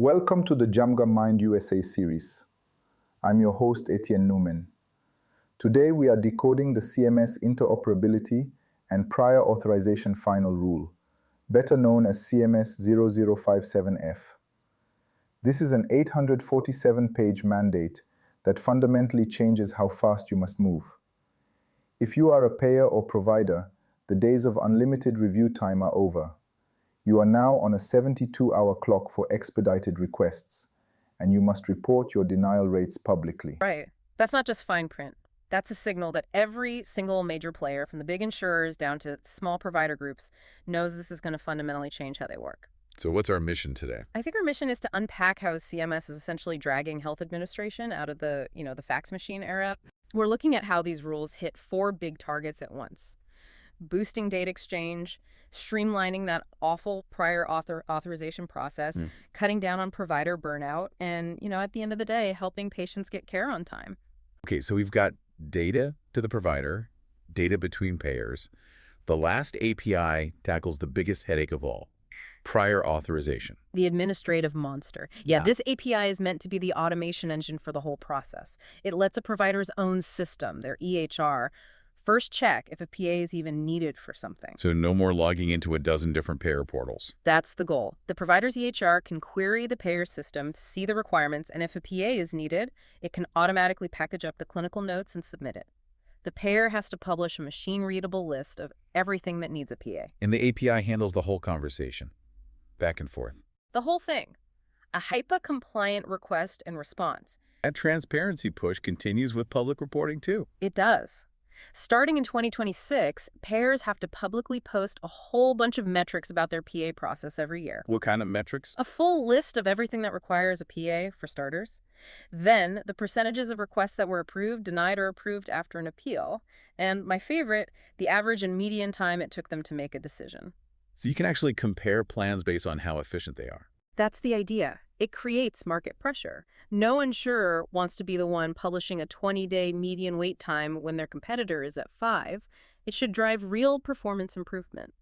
Welcome to the Jamga Mind USA series. I'm your host, Etienne Newman. Today we are decoding the CMS interoperability and prior authorization final rule, better known as CMS 0057F. This is an 847-page mandate that fundamentally changes how fast you must move. If you are a payer or provider, the days of unlimited review time are over. You are now on a 72-hour clock for expedited requests, and you must report your denial rates publicly. Right. That's not just fine print. That's a signal that every single major player, from the big insurers down to small provider groups, knows this is going to fundamentally change how they work. So what's our mission today? I think our mission is to unpack how CMS is essentially dragging health administration out of the fax machine era. We're looking at how these rules hit four big targets at once: boosting data exchange, streamlining that awful prior authorization process, cutting down on provider burnout, and, at the end of the day, helping patients get care on time. Okay, so we've got data to the provider, data between payers. The last API tackles the biggest headache of all: prior authorization. The administrative monster. Yeah, this API is meant to be the automation engine for the whole process. It lets a provider's own system, their EHR, first check if a PA is even needed for something. So no more logging into a dozen different payer portals. That's the goal. The provider's EHR can query the payer system, see the requirements, and if a PA is needed, it can automatically package up the clinical notes and submit it. The payer has to publish a machine-readable list of everything that needs a PA. And the API handles the whole conversation, back and forth. The whole thing. A HIPAA-compliant request and response. That transparency push continues with public reporting too. It does. Starting in 2026, payers have to publicly post a whole bunch of metrics about their PA process every year. What kind of metrics? A full list of everything that requires a PA, for starters. Then, the percentages of requests that were approved, denied, or approved after an appeal. And my favorite, the average and median time it took them to make a decision. So you can actually compare plans based on how efficient they are. That's the idea. It creates market pressure. No insurer wants to be the one publishing a 20-day median wait time when their competitor is at 5. It should drive real performance improvement.